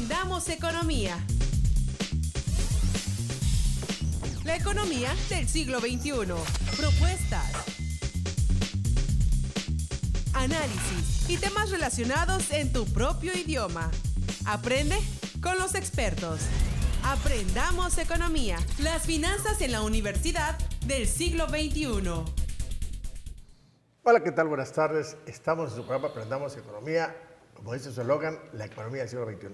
Aprendamos economía. La economía del siglo XXI. Propuestas, análisis y temas relacionados en tu propio idioma. Aprende con los expertos. Aprendamos economía. Las finanzas en la universidad del siglo XXI. Hola, ¿qué tal? Buenas tardes. Estamos en su programa Aprendamos Economía, como dice su eslogan, la economía del siglo XXI.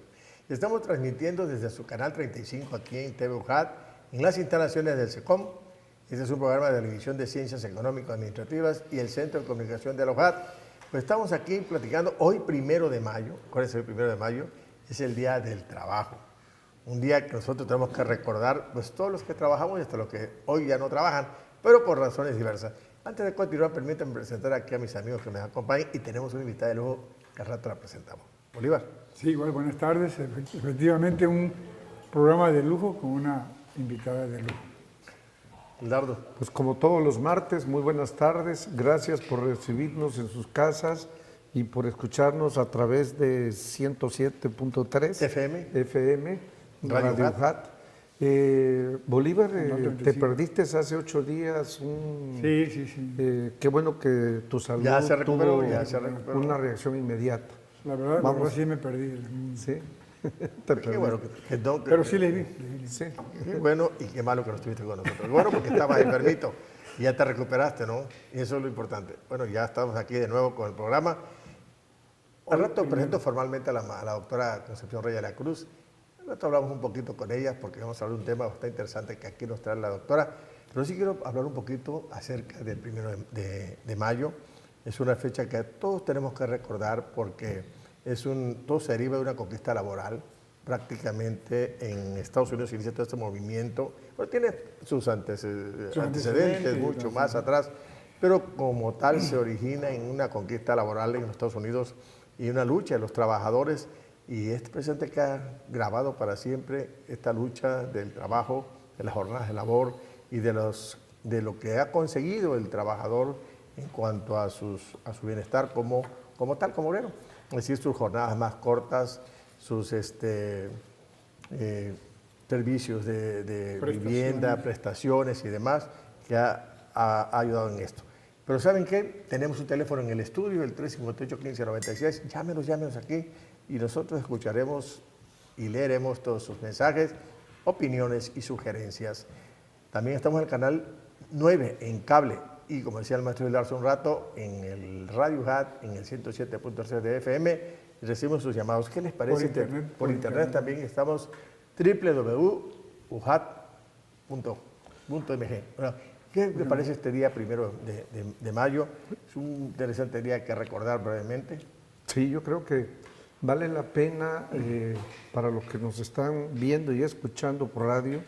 Y estamos transmitiendo desde su canal 35 aquí en TV UJAT, en las instalaciones del SECOM. Este es un programa de la División de Ciencias Económico-Administrativas y el Centro de Comunicación de la UJAT. Pues estamos aquí platicando hoy, 1 de mayo. ¿Cuál es el 1 de mayo? Es el Día del Trabajo. Un día que nosotros tenemos que recordar, pues todos los que trabajamos y hasta los que hoy ya no trabajan, pero por razones diversas. Antes de continuar, permítanme presentar aquí a mis amigos que me acompañan y tenemos una invitada de lujo que al rato la presentamos. Bolívar. Sí, igual, buenas tardes. Efectivamente, un programa de lujo con una invitada de lujo. Dardo. Pues como todos los martes, muy buenas tardes. Gracias por recibirnos en sus casas y por escucharnos a través de 107.3 FM, Radio UJAT. Bolívar, te perdiste hace 8 días. Sí. Qué bueno que tu salud Ya se recuperó, tuvo una reacción inmediata. La verdad sí me perdí. Sí. Qué bueno Pero sí le vi. Sí. Qué bueno y qué malo que no estuviste con nosotros. Bueno, porque estabas enfermito y ya te recuperaste, ¿no? Y eso es lo importante. Bueno, ya estamos aquí de nuevo con el programa. Al rato presento formalmente a la doctora Concepción Reyes de la Cruz. Al rato hablamos un poquito con ella porque vamos a hablar de un tema bastante interesante que aquí nos trae la doctora. Pero sí quiero hablar un poquito acerca del 1 de mayo. Es una fecha que todos tenemos que recordar porque todo se deriva de una conquista laboral. Prácticamente en Estados Unidos se inicia todo este movimiento, pero tiene sus antecedentes mucho más atrás, pero como tal se origina en una conquista laboral en los Estados Unidos y una lucha de los trabajadores, y este presente que ha grabado para siempre esta lucha del trabajo, de las jornadas de labor y de lo que ha conseguido el trabajador en cuanto a su bienestar como obrero. Es decir, sus jornadas más cortas, sus servicios de vivienda, prestaciones y demás, que ha ayudado en esto. Pero ¿saben qué? Tenemos un teléfono en el estudio, el 358-1596. Llámenos aquí y nosotros escucharemos y leeremos todos sus mensajes, opiniones y sugerencias. También estamos en el canal 9 en cable y, como decía el maestro Hilar hace un rato, en el Radio UJAT, en el 107.3 de FM, recibimos sus llamados. ¿Qué les parece? Por internet también estamos www.ujat.mg. Bueno, ¿qué les parece este día 1 de mayo? Es un interesante día que recordar brevemente. Sí, yo creo que vale la pena para los que nos están viendo y escuchando por radio,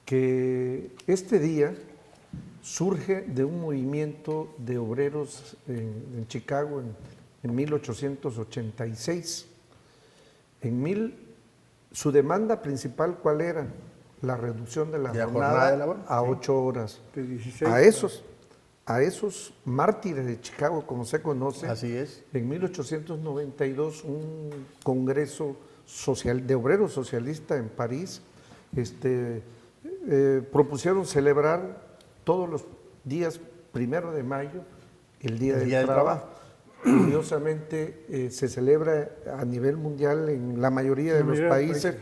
que este día surge de un movimiento de obreros en Chicago en 1886. Su demanda principal, ¿cuál era? La reducción de la jornada de labor a 8 horas. De 16 a esos mártires de Chicago, como se conoce. Así es. En 1892, un congreso de obreros socialistas en París propusieron celebrar todos los días 1 de mayo el Día del Trabajo. Curiosamente, se celebra a nivel mundial en la mayoría de los países,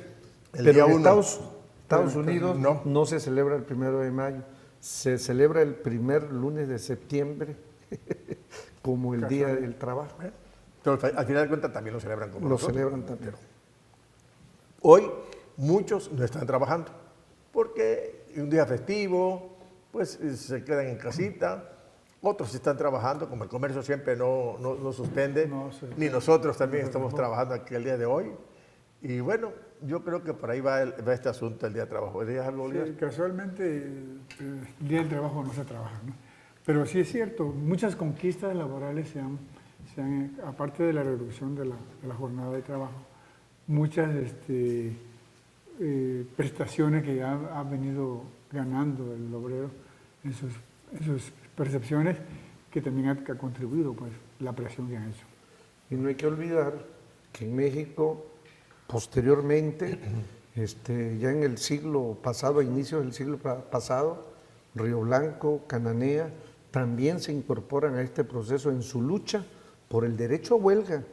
pero en Estados Unidos no se celebra el 1 de mayo, se celebra el primer lunes de septiembre como el Día del Trabajo. Pero al final de cuentas también lo celebran como nosotros. Lo celebran también. Hoy muchos no están trabajando porque es un día festivo, pues se quedan en casita. Otros están trabajando, como el comercio siempre no suspende, ni nosotros también estamos trabajando aquí el día de hoy. Y bueno, yo creo que por ahí va este asunto del Día de Trabajo. ¿Días algo, Bolívar? Sí, casualmente el Día del Trabajo no se trabaja, ¿no? Pero sí es cierto, muchas conquistas laborales se han aparte de la reducción de la jornada de trabajo, muchas prestaciones que ha venido ganando el obrero en sus percepciones, que también ha contribuido pues la presión que han hecho. Y no hay que olvidar que en México posteriormente, ya en el siglo pasado, a inicios del siglo pasado, Río Blanco, Cananea, también se incorporan a este proceso en su lucha por el derecho a huelga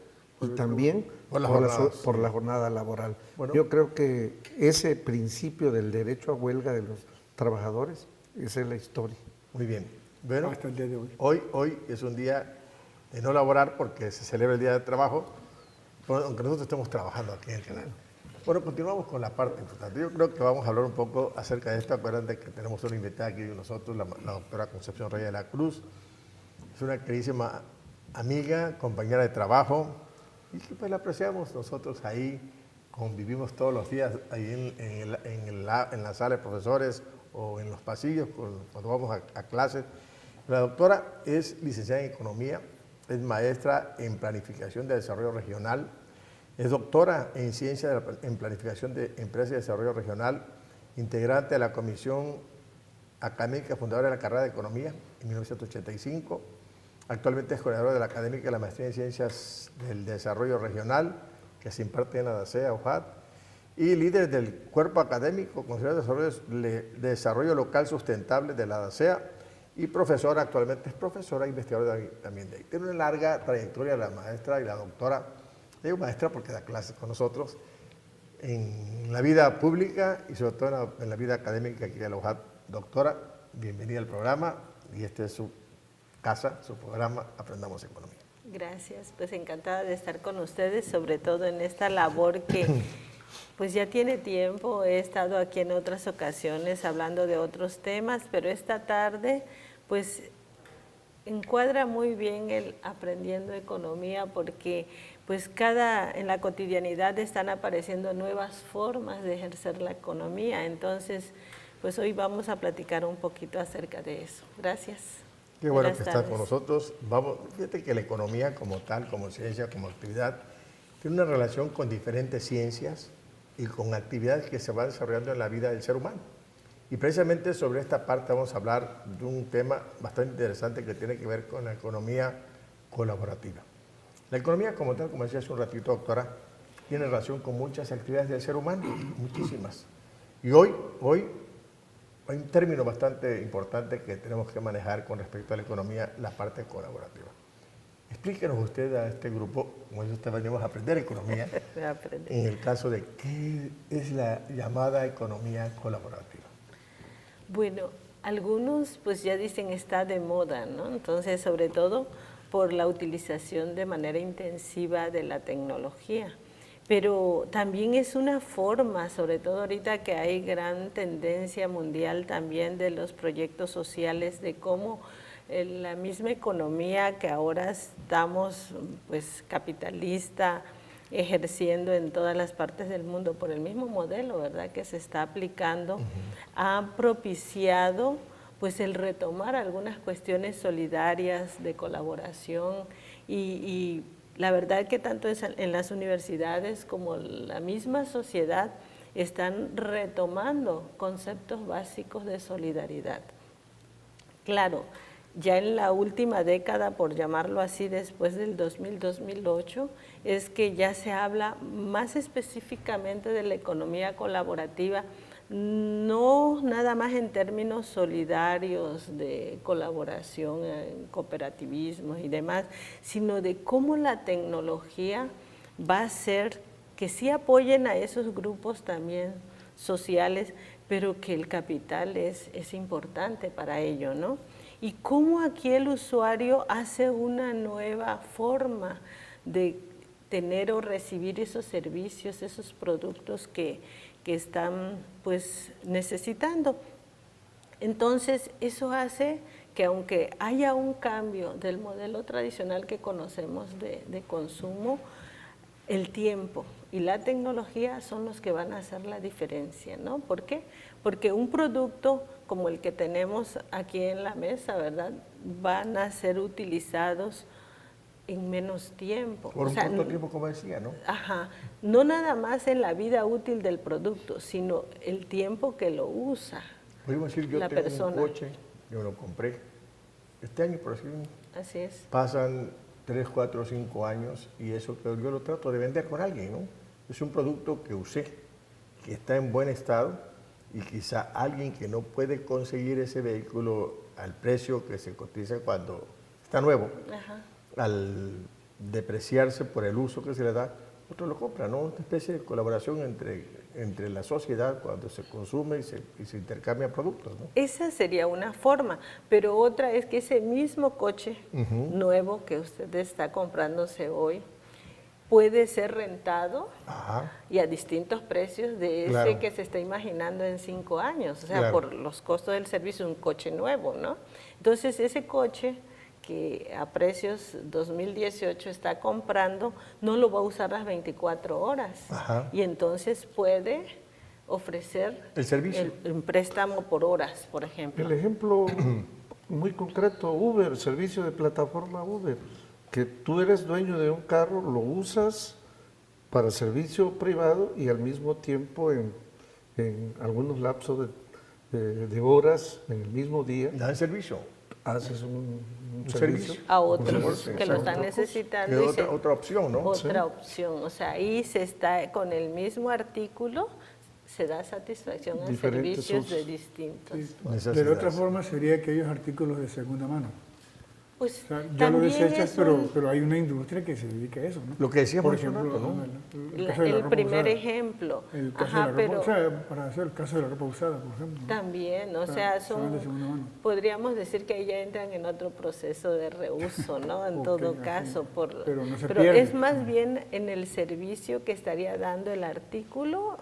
y también por la jornada laboral. Bueno, yo creo que ese principio del derecho a huelga de los trabajadores, esa es la historia. Muy bien. Bueno, hasta el día de hoy. Hoy es un día de no laborar porque se celebra el Día del Trabajo, aunque nosotros estemos trabajando aquí en el canal. Bueno, continuamos con la parte importante. Yo creo que vamos a hablar un poco acerca de esto. Acuérdense que tenemos una invitada aquí de nosotros, la doctora Concepción Reyes de la Cruz. Es una queridísima amiga, compañera de trabajo, y que pues la apreciamos nosotros ahí, convivimos todos los días ahí en la sala de profesores o en los pasillos cuando vamos a clases. La doctora es licenciada en Economía, es maestra en Planificación de Desarrollo Regional, es doctora en Ciencia en Planificación de Empresas y Desarrollo Regional, integrante de la Comisión Académica fundadora de la carrera de Economía en 1985. Actualmente es coordinadora de la Académica de la Maestría en Ciencias del Desarrollo Regional, que se imparte en la DACEA, UJAT, y líder del Cuerpo Académico Consejo de Desarrollo Local Sustentable de la DACEA, y profesora, actualmente es profesora e investigadora también de ahí. Tiene una larga trayectoria la maestra y la doctora. Digo maestra porque da clases con nosotros en la vida pública y sobre todo en la vida académica aquí de la UJAT. Doctora, bienvenida al programa y este es su casa, su programa Aprendamos Economía. Gracias, pues encantada de estar con ustedes, sobre todo en esta labor que pues ya tiene tiempo. He estado aquí en otras ocasiones hablando de otros temas, pero esta tarde pues encuadra muy bien el Aprendiendo Economía porque pues en la cotidianidad están apareciendo nuevas formas de ejercer la economía. Entonces, pues hoy vamos a platicar un poquito acerca de eso. Gracias. Qué bueno que estás con nosotros. Fíjate que la economía como tal, como ciencia, como actividad, tiene una relación con diferentes ciencias y con actividades que se van desarrollando en la vida del ser humano. Y precisamente sobre esta parte vamos a hablar de un tema bastante interesante que tiene que ver con la economía colaborativa. La economía como tal, como decía hace un ratito, doctora, tiene relación con muchas actividades del ser humano, muchísimas. Y hoy hay un término bastante importante que tenemos que manejar con respecto a la economía, la parte colaborativa. Explíquenos usted a este grupo, como usted venimos a aprender economía, en el caso de qué es la llamada economía colaborativa. Bueno, algunos pues ya dicen está de moda, ¿no? Entonces, sobre todo por la utilización de manera intensiva de la tecnología. Pero también es una forma, sobre todo ahorita que hay gran tendencia mundial también de los proyectos sociales, de cómo la misma economía que ahora estamos pues capitalista, ejerciendo en todas las partes del mundo por el mismo modelo, ¿verdad?, que se está aplicando, ha propiciado pues el retomar algunas cuestiones solidarias de colaboración y la verdad que tanto en las universidades como la misma sociedad están retomando conceptos básicos de solidaridad. Claro, ya en la última década, por llamarlo así, después del 2000-2008, es que ya se habla más específicamente de la economía colaborativa, no nada más en términos solidarios de colaboración, en cooperativismo y demás, sino de cómo la tecnología va a hacer que sí apoyen a esos grupos también sociales, pero que el capital es importante para ello, ¿no? Y cómo aquí el usuario hace una nueva forma de tener o recibir esos servicios, esos productos que están pues necesitando. Entonces eso hace que aunque haya un cambio del modelo tradicional que conocemos de consumo, el tiempo y la tecnología son los que van a hacer la diferencia, ¿no? ¿Por qué? Porque un producto como el que tenemos aquí en la mesa, ¿verdad?, van a ser utilizados en menos tiempo. Por un corto tiempo, como decía, ¿no? Ajá. No nada más en la vida útil del producto, sino el tiempo que lo usa. Podemos decir, yo tengo un coche, yo lo compré este año, por así decirlo. Así es. Pasan 3, 4, 5 años y eso que yo lo trato de vender con alguien, ¿no? es un producto que usé, que está en buen estado y quizá alguien que no puede conseguir ese vehículo al precio que se cotiza cuando está nuevo, al depreciarse por el uso que se le da, otro lo compra, ¿no? Una especie de colaboración entre la sociedad cuando se consume y se intercambian productos, ¿no? Esa sería una forma, pero otra es que ese mismo coche nuevo que usted está comprándose hoy puede ser rentado y a distintos precios de ese que se está imaginando en 5 años, o sea, por los costos del servicio, un coche nuevo, ¿no? Entonces, ese coche que a precios 2018 está comprando, no lo va a usar las 24 horas. Y entonces puede ofrecer el servicio. Un préstamo por horas, por ejemplo. El ejemplo muy concreto, Uber, servicio de plataforma Uber, que tú eres dueño de un carro, lo usas para servicio privado y al mismo tiempo en algunos lapsos de horas, en el mismo día. Dan servicio. Haces un servicio a otros que lo están necesitando. Otra opción, ¿no? Otra opción, o sea, ahí se está con el mismo artículo, se da satisfacción a servicios de distintos. Sí. De otra forma sería aquellos artículos de segunda mano. Pues o sea, ya lo desechas, pero hay una industria que se dedica a eso, ¿no? Lo que decíamos, por ejemplo, el primer ejemplo. El caso de la ropa, o sea, para hacer el caso de la ropa usada, por ejemplo. También, o sea, podríamos decir que ya entran en otro proceso de reuso, ¿no? En todo caso, pero no se pero pierde. Es más bien en el servicio que estaría dando el artículo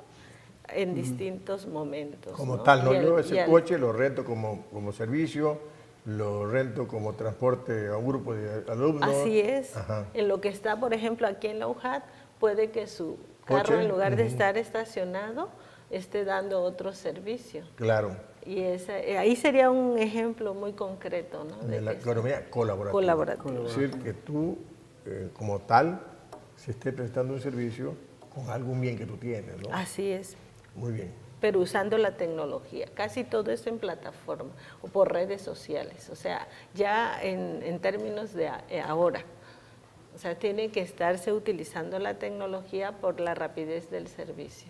en distintos momentos. Como ¿no? tal, ¿no? Yo ese coche lo rento como servicio, lo rento como transporte a un grupo de alumnos. Así es. En lo que está, por ejemplo, aquí en la UJAT, puede que su carro, en lugar de estar estacionado, esté dando otro servicio. Claro. Y ahí sería un ejemplo muy concreto, ¿no? De la economía colaborativa. Es decir, que tú, como tal, se esté prestando un servicio con algún bien que tú tienes, ¿no? Así es. Muy bien. Pero usando la tecnología, casi todo eso en plataforma o por redes sociales, o sea, ya en términos de ahora, o sea, tiene que estarse utilizando la tecnología por la rapidez del servicio.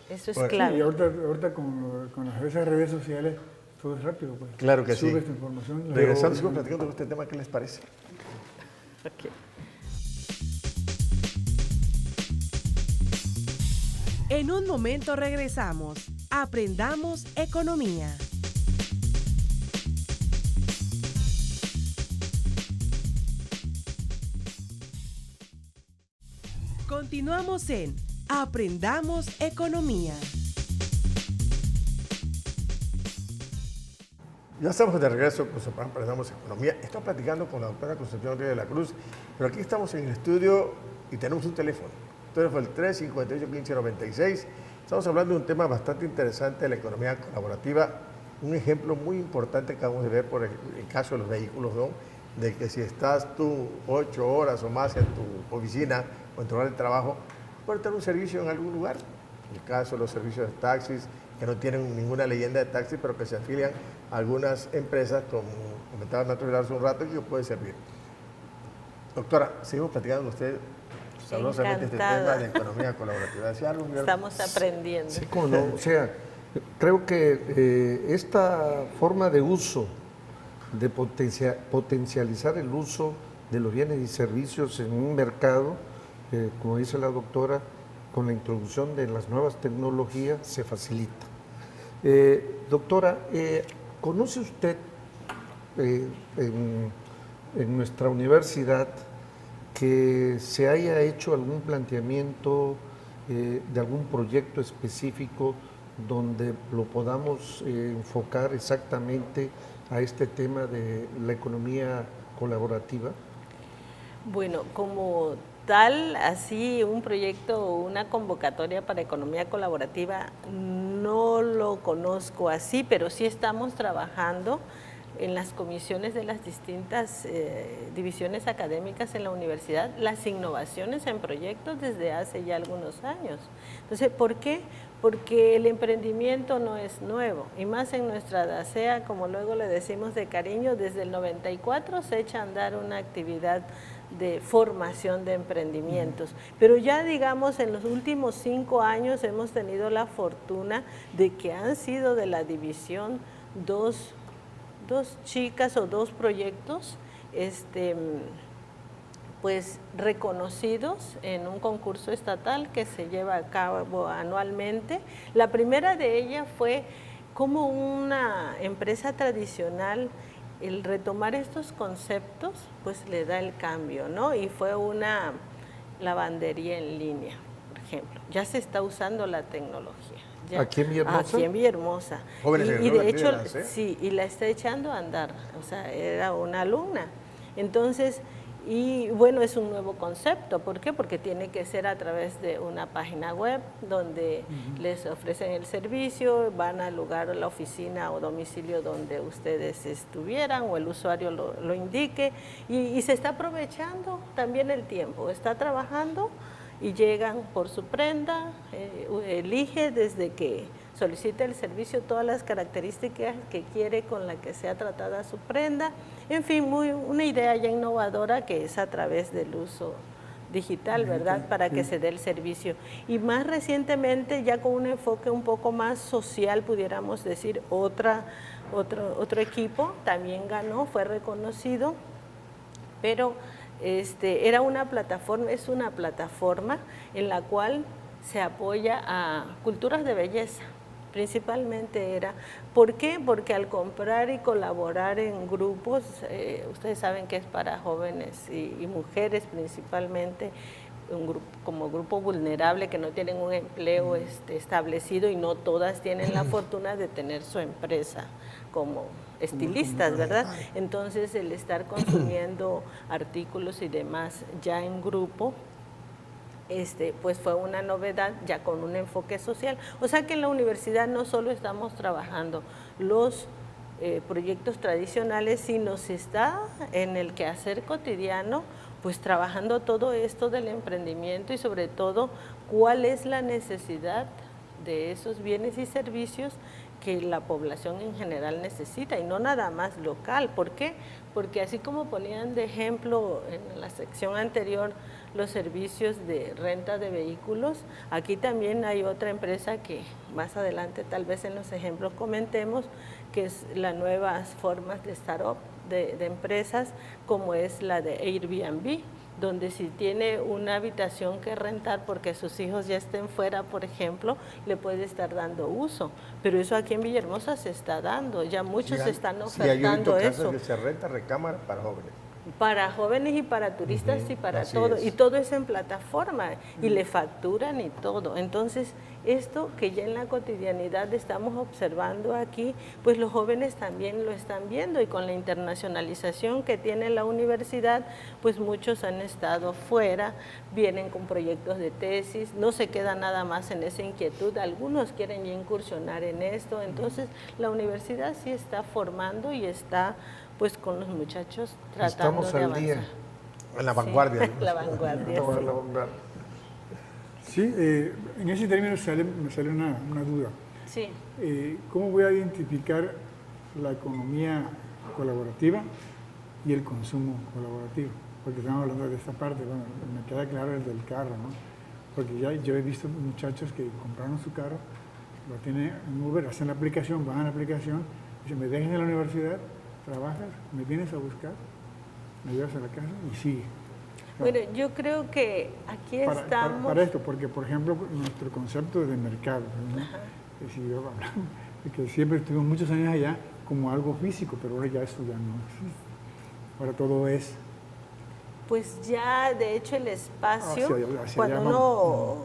Eso es clave. Sí, y ahorita con esas redes sociales todo es rápido, pues. Claro que sí. Subes tu información. Regresando, sigo platicando de este tema, ¿qué les parece? Okay. En un momento regresamos. Aprendamos economía. Continuamos en Aprendamos economía. Ya estamos de regreso con su programa Aprendamos Economía. Estamos platicando con la doctora Concepción Ríos de la Cruz, pero aquí estamos en el estudio y tenemos un teléfono. El teléfono es el 358-1596. Estamos hablando de un tema bastante interesante de la economía colaborativa. Un ejemplo muy importante que acabamos de ver por el caso de los vehículos, ¿no? De que si estás tú 8 horas o más en tu oficina o en tu lugar de trabajo, puedes tener un servicio en algún lugar. En el caso de los servicios de taxis, que no tienen ninguna leyenda de taxi, pero que se afilian a algunas empresas, como comentaba Nato hace un rato, y que puede servir. Doctora, seguimos platicando con usted sabrosamente este tema de economía colaborativa. ¿Sí, algo, estamos aprendiendo. Sí, como no, o sea, creo que esta forma de uso, de potencializar el uso de los bienes y servicios en un mercado, como dice la doctora, con la introducción de las nuevas tecnologías se facilita. Doctora, ¿conoce usted en nuestra universidad que se haya hecho algún planteamiento de algún proyecto específico donde lo podamos enfocar exactamente a este tema de la economía colaborativa? Bueno, como tal, así un proyecto o una convocatoria para economía colaborativa no lo conozco así, pero sí estamos trabajando en las comisiones de las distintas divisiones académicas en la universidad las innovaciones en proyectos desde hace ya algunos años. Entonces, ¿por qué? Porque el emprendimiento no es nuevo, y más en nuestra DACEA, como luego le decimos de cariño, desde el 94 se echa a andar una actividad de formación de emprendimientos. Pero ya digamos en los últimos 5 años hemos tenido la fortuna de que han sido de la división dos chicas o 2 proyectos pues reconocidos en un concurso estatal que se lleva a cabo anualmente. La primera de ellas fue como una empresa tradicional, el retomar estos conceptos, pues le da el cambio, ¿no? Y fue una lavandería en línea, por ejemplo. Ya se está usando la tecnología. Ya. ¿Aquí en Villahermosa? Aquí en Villahermosa. Y de hecho, sí, y la está echando a andar. O sea, era una alumna. Entonces, y bueno, es un nuevo concepto. ¿Por qué? Porque tiene que ser a través de una página web donde les ofrecen el servicio, van al lugar, a la oficina o domicilio donde ustedes estuvieran o el usuario lo indique, y se está aprovechando también el tiempo. Está trabajando y llegan por su prenda, elige desde que solicita el servicio todas las características que quiere con la que sea tratada su prenda. En fin, una idea ya innovadora que es a través del uso digital, ¿verdad? Para que se dé el servicio. Y más recientemente, ya con un enfoque un poco más social, pudiéramos decir, otro equipo también ganó, fue reconocido, pero era una plataforma, es una plataforma en la cual se apoya a culturas de belleza. Principalmente era, ¿por qué? Porque al comprar y colaborar en grupos, ustedes saben que es para jóvenes y mujeres principalmente, como grupo vulnerable que no tienen un empleo establecido, y no todas tienen la fortuna de tener su empresa como estilistas, ¿verdad? Entonces el estar consumiendo artículos y demás ya en grupo, pues fue una novedad ya con un enfoque social. O sea que en la universidad no solo estamos trabajando los proyectos tradicionales, sino se está en el quehacer cotidiano, pues trabajando todo esto del emprendimiento y sobre todo cuál es la necesidad de esos bienes y servicios que la población en general necesita, y no nada más local. ¿Por qué? Porque así como ponían de ejemplo en la sección anterior los servicios de renta de vehículos, aquí también hay otra empresa que más adelante tal vez en los ejemplos comentemos, que es las nuevas formas de startup de empresas, como es la de Airbnb, donde si tiene una habitación que rentar porque sus hijos ya estén fuera, por ejemplo, le puede estar dando uso. Pero eso aquí en Villahermosa se está dando, ya muchos están ofertando eso. Que se renta recámara para jóvenes. Para jóvenes y para turistas y para todo. Y todo es en plataforma y le facturan y todo. Entonces, esto que ya en la cotidianidad estamos observando aquí, pues los jóvenes también lo están viendo, y con la internacionalización que tiene la universidad, pues muchos han estado fuera, vienen con proyectos de tesis, no se queda nada más en esa inquietud, algunos quieren ya incursionar en esto. Entonces, la universidad sí está formando y está pues con los muchachos tratando Estamos de al avanzar. día. En la vanguardia. Sí, la vanguardia. Estamos Sí. en la vanguardia. Sí, en ese término me sale una duda. Sí. ¿Cómo voy a identificar la economía colaborativa y el consumo colaborativo? Porque estamos hablando de esta parte, bueno, me queda claro el del carro, ¿no? Porque ya yo he visto muchachos que compraron su carro, lo tienen en Uber, hacen la aplicación, bajan la aplicación, dicen, me dejan en la universidad, trabajas, me vienes a buscar, me llevas a la casa y sigue. Bueno, yo creo que aquí estamos... Para esto, porque por ejemplo, nuestro concepto de mercado, ¿no? Si yo hablamos de que siempre estuvimos muchos años allá como algo físico, pero ahora ya eso ya no existe. Ahora todo es... Pues ya, de hecho, el espacio, cuando uno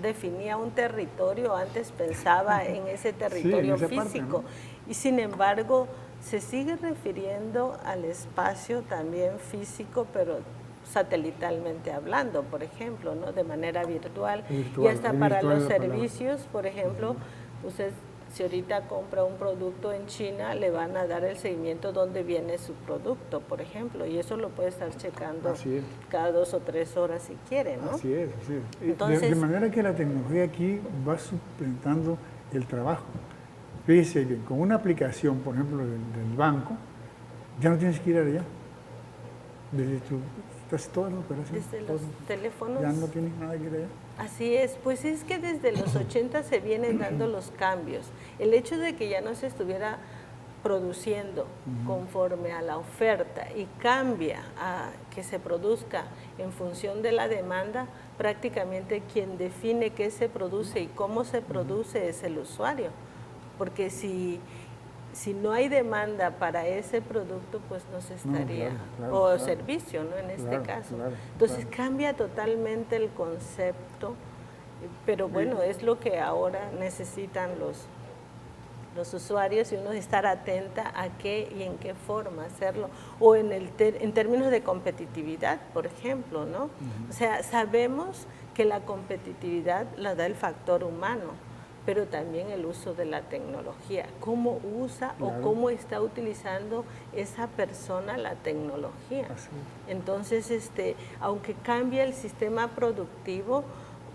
definía un territorio, antes pensaba en ese territorio sí, en esa físico, parte, ¿no? Y sin embargo se sigue refiriendo al espacio también físico, pero satelitalmente hablando, por ejemplo, ¿no? De manera virtual, y hasta para los servicios, por ejemplo, usted Si ahorita compra un producto en China, le van a dar el seguimiento dónde viene su producto, por ejemplo, y eso lo puede estar checando cada 2 o 3 horas si quiere, ¿no? Así es, así es. Entonces, de manera que la tecnología aquí va suplantando el trabajo. Fíjese bien, con una aplicación, por ejemplo, del banco, ya no tienes que ir allá. Desde estás toda la operación. Desde los teléfonos. Ya no tienes nada que ir allá. Así es, pues es que desde los 80 se vienen dando los cambios. El hecho de que ya no se estuviera produciendo conforme a la oferta y cambia a que se produzca en función de la demanda, prácticamente quien define qué se produce y cómo se produce es el usuario. Porque si no hay demanda para ese producto, pues no se estaría, o servicio, ¿no? En este caso. Entonces cambia totalmente el concepto, pero bueno, es lo que ahora necesitan los usuarios y uno estar atenta a qué y en qué forma hacerlo, o en términos de competitividad, por ejemplo, ¿no? O sea, sabemos que la competitividad la da el factor humano, pero también el uso de la tecnología, cómo usa o cómo está utilizando esa persona la tecnología. Entonces, aunque cambie el sistema productivo,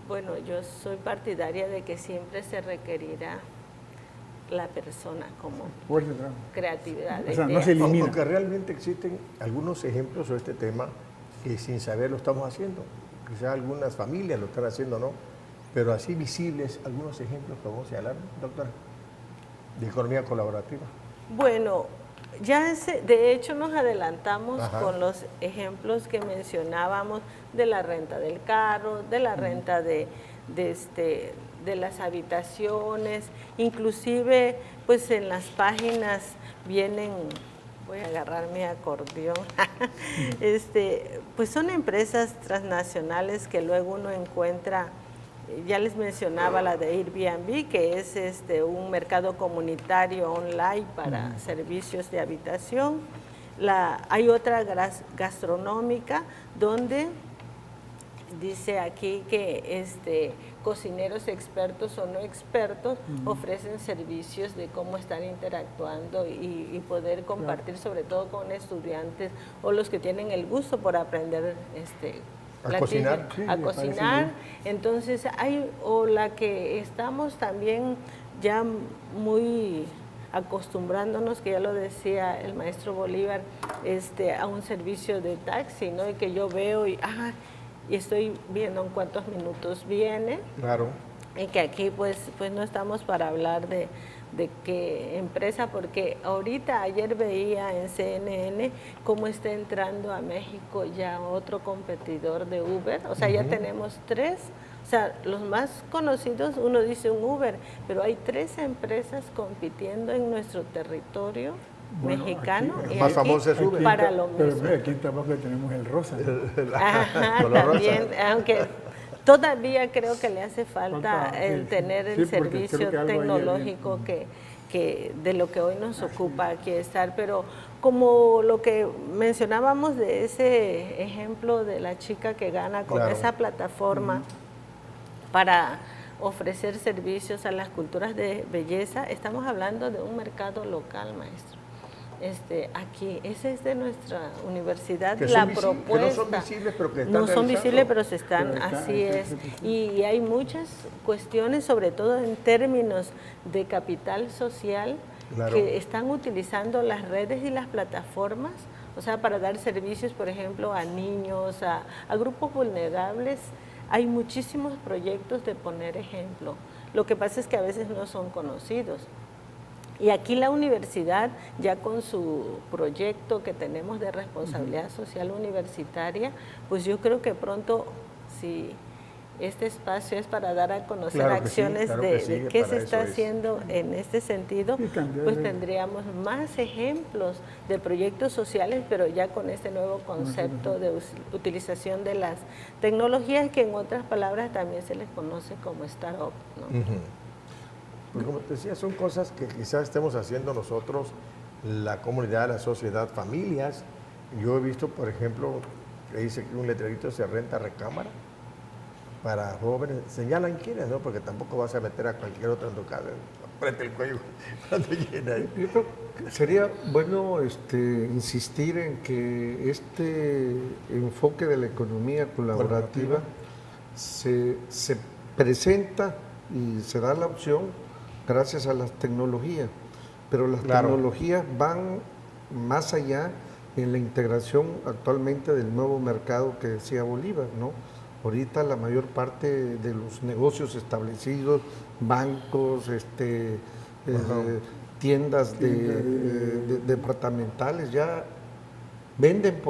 bueno, yo soy partidaria de que siempre se requerirá la persona como creatividad. O sea, no se elimina. Porque realmente existen algunos ejemplos sobre este tema que sin saber lo estamos haciendo. Quizás algunas familias lo están haciendo, ¿no? Pero así visibles, algunos ejemplos que vamos a hablar, doctora, de economía colaborativa. Bueno, ya de hecho nos adelantamos con los ejemplos que mencionábamos de la renta del carro, de la renta de las habitaciones, inclusive pues en las páginas vienen, voy a agarrar mi acordeón, pues son empresas transnacionales que luego uno encuentra. Ya les mencionaba la de Airbnb, que es un mercado comunitario online para servicios de habitación. Hay otra gastronómica donde dice aquí que cocineros expertos o no expertos ofrecen servicios de cómo están interactuando y poder compartir, sobre todo con estudiantes o los que tienen el gusto por aprender a cocinar. Sí, a cocinar. Entonces o la que estamos también ya muy acostumbrándonos, que ya lo decía el maestro Bolívar, a un servicio de taxi, ¿no? Y que yo veo y estoy viendo en cuántos minutos viene. Claro. Y que aquí pues no estamos para hablar de qué empresa, porque ayer veía en CNN cómo está entrando a México ya otro competidor de Uber, o sea, ya tenemos 3, o sea, los más conocidos, uno dice un Uber, pero hay 3 empresas compitiendo en nuestro territorio mexicano. Aquí, el más famoso es Uber. Para lo mismo. Pero aquí en Tabasco tenemos el Rosa. También, aunque todavía creo que le hace falta el tener el servicio tecnológico que de lo que hoy nos ocupa aquí estar, pero como lo que mencionábamos de ese ejemplo de la chica que gana con esa plataforma para ofrecer servicios a las culturas de belleza, estamos hablando de un mercado local, maestro. Aquí, ese es de nuestra universidad, la propuesta. Que no son visibles, pero que están no son visibles, pero se están, así es. Y hay muchas cuestiones, sobre todo en términos de capital social, que están utilizando las redes y las plataformas, o sea, para dar servicios, por ejemplo, a niños, a grupos vulnerables. Hay muchísimos proyectos de poner ejemplo. Lo que pasa es que a veces no son conocidos. Y aquí la universidad, ya con su proyecto que tenemos de responsabilidad social universitaria, pues yo creo que pronto, si este espacio es para dar a conocer acciones de qué se está haciendo en este sentido, pues tendríamos más ejemplos de proyectos sociales, pero ya con este nuevo concepto de utilización de las tecnologías, que en otras palabras también se les conoce como startup, ¿no? Pues como te decía, son cosas que quizás estemos haciendo nosotros, la comunidad, la sociedad, familias. Yo he visto, por ejemplo, que dice que un letrerito se renta recámara para jóvenes. Señalan quiénes, ¿no? Porque tampoco vas a meter a cualquier otro en tu casa. prende el cuello cuando llena. Yo creo que sería bueno insistir en que este enfoque de la economía colaborativa se presenta y se da la opción gracias a las tecnologías, pero las tecnologías van más allá en la integración actualmente del nuevo mercado que decía Bolívar, ¿no? Ahorita la mayor parte de los negocios establecidos, bancos, tiendas departamentales ya venden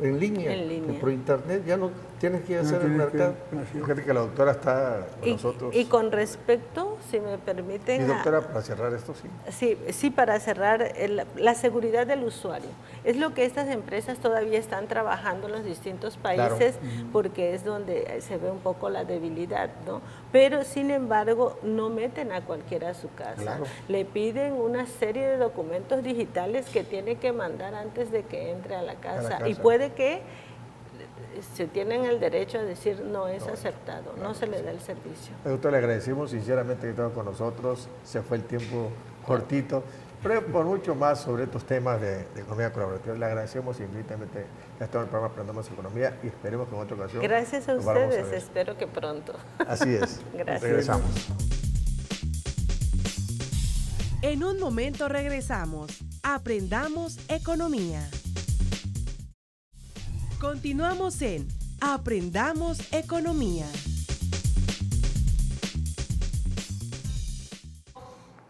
en línea, por internet, ya no tienes que hacer el mercado. Fíjate que la doctora está con nosotros. Y con respecto, si me permiten... Y doctora, para cerrar esto, sí. Sí, para cerrar, la seguridad del usuario. Es lo que estas empresas todavía están trabajando en los distintos países, porque es donde se ve un poco la debilidad, ¿no? Pero, sin embargo, no meten a cualquiera a su casa. Claro. Le piden una serie de documentos digitales que tiene que mandar antes de que entre a la casa. Y puede que se tienen el derecho a decir no es aceptado, no se le da el servicio. Doctor, le agradecemos sinceramente que estaba con nosotros, se fue el tiempo cortito, pero por mucho más sobre estos temas de economía colaborativa, le agradecemos infinitamente que ha estado en el programa Aprendamos Economía y esperemos que en otra ocasión. Gracias a ustedes, espero que pronto. Así es. Gracias. Regresamos. En un momento regresamos. Aprendamos Economía. Continuamos en Aprendamos Economía.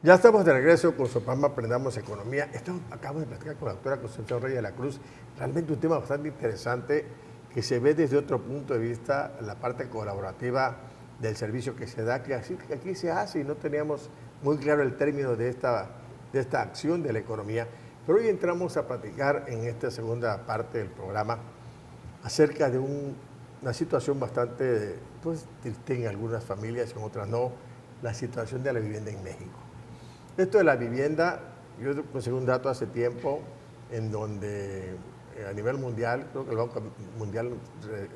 Ya estamos de regreso con su programa Aprendamos Economía. Acabo de platicar con la doctora Concepción Reyes de la Cruz. Realmente un tema bastante interesante que se ve desde otro punto de vista, la parte colaborativa del servicio que se da, que aquí se hace y no teníamos muy claro el término de esta acción de la economía. Pero hoy entramos a platicar en esta segunda parte del programa acerca de una situación bastante triste en algunas familias, en otras no, la situación de la vivienda en México. Esto de la vivienda, yo conseguí un dato hace tiempo en donde a nivel mundial, creo que el Banco Mundial,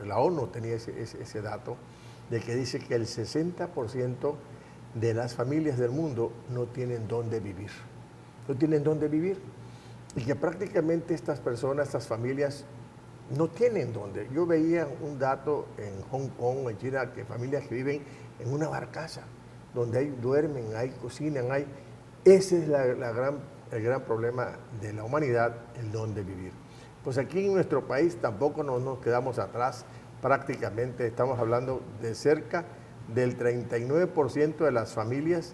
la ONU tenía ese dato, de que dice que el 60% de las familias del mundo no tienen dónde vivir. No tienen dónde vivir. Y que prácticamente estas personas, estas familias, no tienen dónde. Yo veía un dato en Hong Kong, en China, que familias que viven en una barcaza, donde duermen, hay cocinan, Ese es el gran problema de la humanidad, el dónde vivir. Pues aquí en nuestro país tampoco nos quedamos atrás, prácticamente estamos hablando de cerca del 39% de las familias,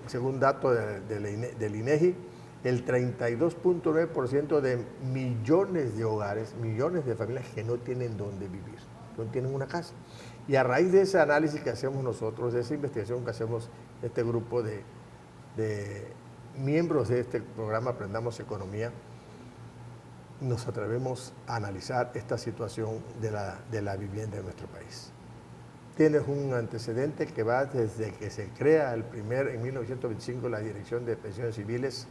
según datos del INEGI, el 32.9% de millones de hogares, millones de familias que no tienen dónde vivir, no tienen una casa. Y a raíz de ese análisis que hacemos nosotros, de esa investigación que hacemos este grupo de miembros de este programa Aprendamos Economía, nos atrevemos a analizar esta situación de la vivienda en nuestro país. Tienes un antecedente que va desde que se crea en 1925 la Dirección de Pensiones Civiles.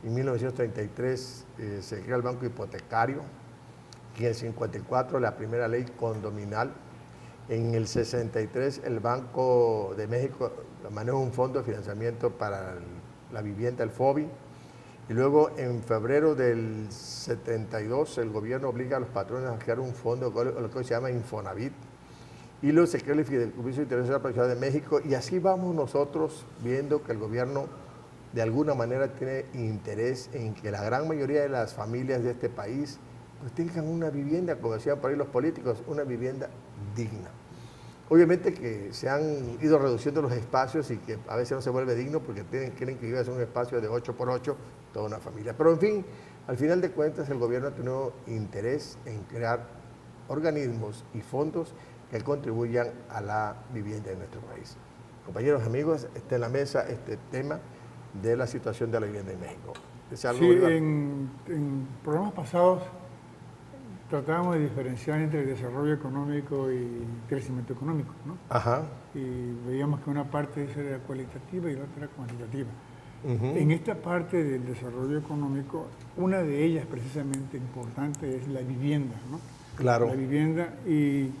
En 1933 se crea el Banco Hipotecario, y en el 54 la primera ley condominal. En el 63 el Banco de México maneja un fondo de financiamiento para la vivienda, el FOBI. Y luego en febrero del 72 el gobierno obliga a los patrones a crear un fondo, lo que se llama Infonavit. Y luego se crea el Fideicomiso Internacional para la Ciudad de México. Y así vamos nosotros viendo que el gobierno de alguna manera tiene interés en que la gran mayoría de las familias de este país pues tengan una vivienda, como decían por ahí los políticos, una vivienda digna. Obviamente que se han ido reduciendo los espacios y que a veces no se vuelve digno porque quieren que vivas en un espacio de 8x8, toda una familia. Pero en fin, al final de cuentas el gobierno ha tenido interés en crear organismos y fondos que contribuyan a la vivienda en nuestro país. Compañeros, amigos, está en la mesa este tema de la situación de la vivienda en México. Sí, en programas pasados tratábamos de diferenciar entre el desarrollo económico y crecimiento económico, ¿no? Ajá. Y veíamos que una parte era cualitativa y la otra era cuantitativa. En esta parte del desarrollo económico, una de ellas precisamente importante es la vivienda, ¿no? Claro. La vivienda y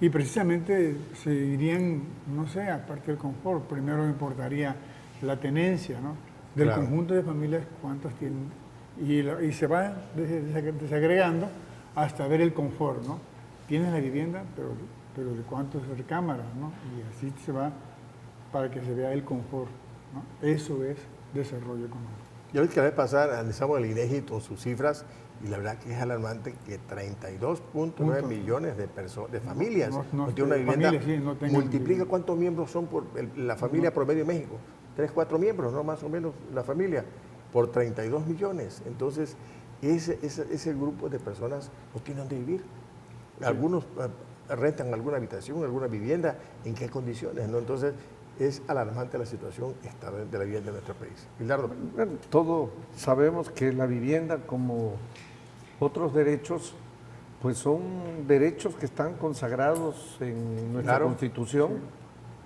precisamente se dirían, no sé, aparte del confort, primero importaría la tenencia, ¿no? Del Claro. conjunto de familias, cuántos tienen, y se va desagregando hasta ver el confort, ¿no? Tienes la vivienda, pero de cuántas recámaras, ¿no? Y así se va para que se vea el confort, ¿no? Eso es desarrollo económico. Yo les quería pasar, analizamos el INEGI con sus cifras y la verdad que es alarmante que 32.9 millones de familias no tienen una vivienda. Familias, sí, no tengan Multiplica vivienda. cuántos miembros son por la familia promedio en México. 3, 4 miembros, ¿no? Más o menos la familia, por 32 millones. Entonces, ese grupo de personas no tienen dónde vivir. Algunos rentan alguna habitación, alguna vivienda, ¿en qué condiciones? ¿No? Entonces, es alarmante la situación de la vivienda en nuestro país. Pilardo. Bueno, todos sabemos que la vivienda, como otros derechos, pues son derechos que están consagrados en nuestra Claro. Constitución,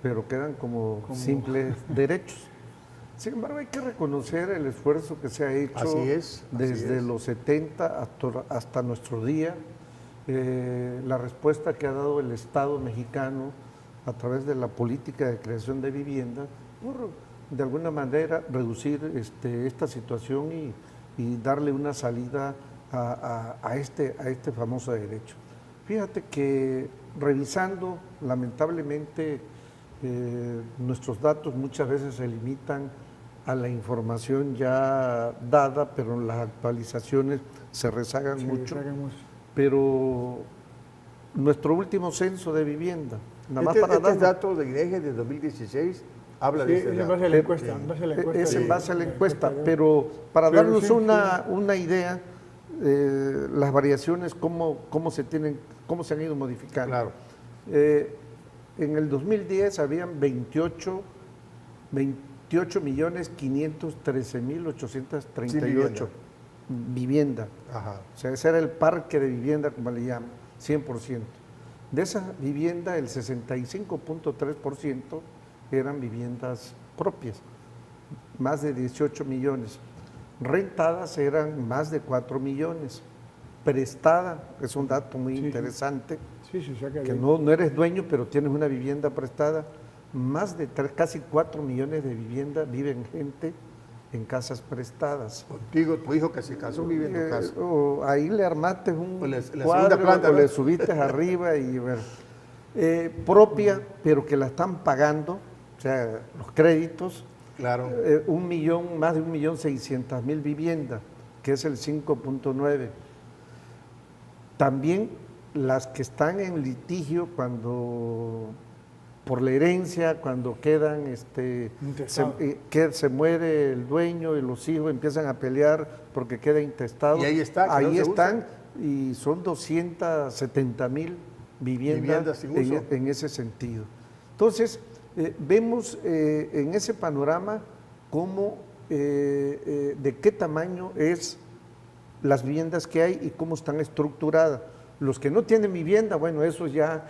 pero quedan como simples derechos. Sin embargo, hay que reconocer el esfuerzo que se ha hecho Así es. desde los 70 hasta nuestro día, la respuesta que ha dado el Estado mexicano a través de la política de creación de vivienda, por de alguna manera reducir esta situación y darle una salida a este famoso derecho. Fíjate que revisando, lamentablemente, nuestros datos muchas veces se limitan a la información ya dada, pero las actualizaciones se rezagan Sí, mucho. sacan mucho. Pero nuestro último censo de vivienda, nada más para Estos dar datos de INEGI de 2016 habla Sí, de es en dato. base a la encuesta. En base a la encuesta es en de- base a la de encuesta, de- pero para Pero darnos sí, una idea, las variaciones, cómo se han ido modificando. Claro. En el 2010 habían 28.513.838 viviendas. Ajá. O sea, ese era el parque de vivienda, como le llaman, 100%. De esas viviendas, el 65.3% eran viviendas propias, más de 18 millones. Rentadas eran más de 4 millones. Prestada, es un dato muy Sí. interesante, Sí, se saca que de- no eres dueño, pero tienes una vivienda prestada. Más de casi 4 millones de viviendas viven gente en casas prestadas. Contigo, tu hijo que se casó vive en tu casa. O ahí le armaste un O la segunda cuadro, planta, o ¿no? le subiste arriba y bueno. Propia, pero que la están pagando, o sea, los créditos, Claro. más de 1.600.000 viviendas, que es el 5.9. También las que están en litigio por la herencia, cuando quedan, Intestado. que se muere el dueño y los hijos empiezan a pelear porque queda intestado. Y ahí está, que no Ahí se están, y son 270.000 viviendas Viviendas sin uso. en ese sentido. Entonces, vemos en ese panorama cómo, de qué tamaño es las viviendas que hay y cómo están estructuradas. Los que no tienen vivienda, bueno, esos ya,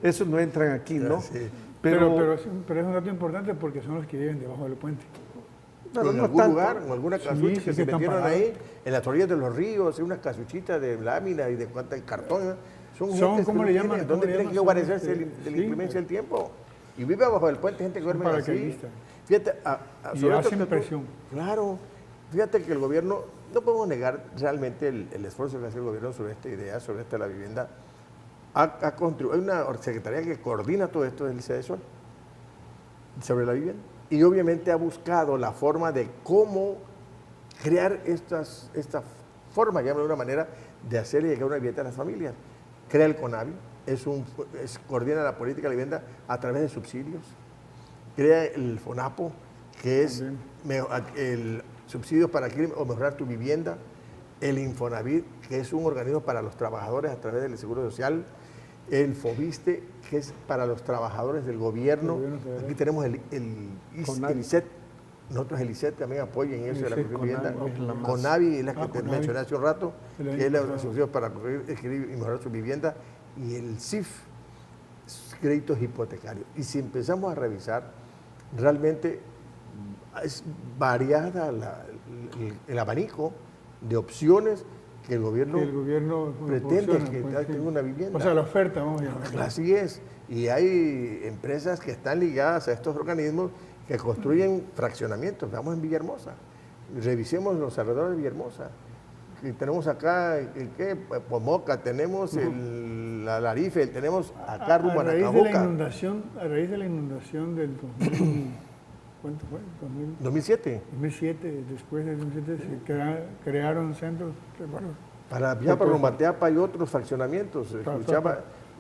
esos no entran aquí, ¿no? Sí. Pero es un dato importante porque son los que viven debajo del puente. Pero en no algún tanto. lugar, en alguna Sí, casucha sí, que sí se están metieron pagados. ahí, en las orillas de los ríos, en unas casuchitas de lámina y de cartón. Son, gentes ¿cómo que le no llaman? tienen ¿Cómo ¿Dónde le tienen que llaman? guarecerse Son, de la sí, inclemencia del tiempo? Y vive abajo del puente gente que duerme así. paracaidistas. Fíjate, Y sobre esto hacen que tú- presión. Claro. Fíjate que el gobierno, no podemos negar realmente el esfuerzo que hace el gobierno sobre esta idea, sobre la vivienda. Ha construido, hay una secretaría que coordina todo esto del CEDESOL sobre la vivienda. Y obviamente ha buscado la forma de cómo crear esta forma, llamémoslo de una manera, de hacer llegar una vivienda a las familias. Crea el CONAVI, coordina la política de la vivienda a través de subsidios. Crea el FONAPO, que es el subsidio para adquirir o mejorar tu vivienda. El Infonavit, que es un organismo para los trabajadores a través del Seguro Social. El FOBISTE, que es para los trabajadores del gobierno. El gobierno federal. Aquí tenemos el CONAVI. ICET. Nosotros el ICET también apoya en eso de la ICET, vivienda. CONAVI es la más. CONAVI es la que te CONAVI. mencioné hace un rato, El año que es la pasado. subsidio para adquirir y mejorar su vivienda. Y el CIF, créditos hipotecarios. Y si empezamos a revisar, realmente es variada el abanico de opciones que el gobierno, Que el gobierno pretende proporciona, que pues, tenga sí. una vivienda. O sea, la oferta, vamos a llamar. Así es. Y hay empresas que están ligadas a estos organismos que construyen fraccionamientos. Vamos en Villahermosa, revisemos los alrededores de Villahermosa. Y tenemos acá, ¿qué? Pomoca, tenemos la Larife, tenemos acá rumbo a Nacaboca. A raíz de la inundación del 2000, ¿cuánto fue? 2007. 2007, después de 2007 se crearon centros bueno, Para Rumbateapa hay otros fraccionamientos.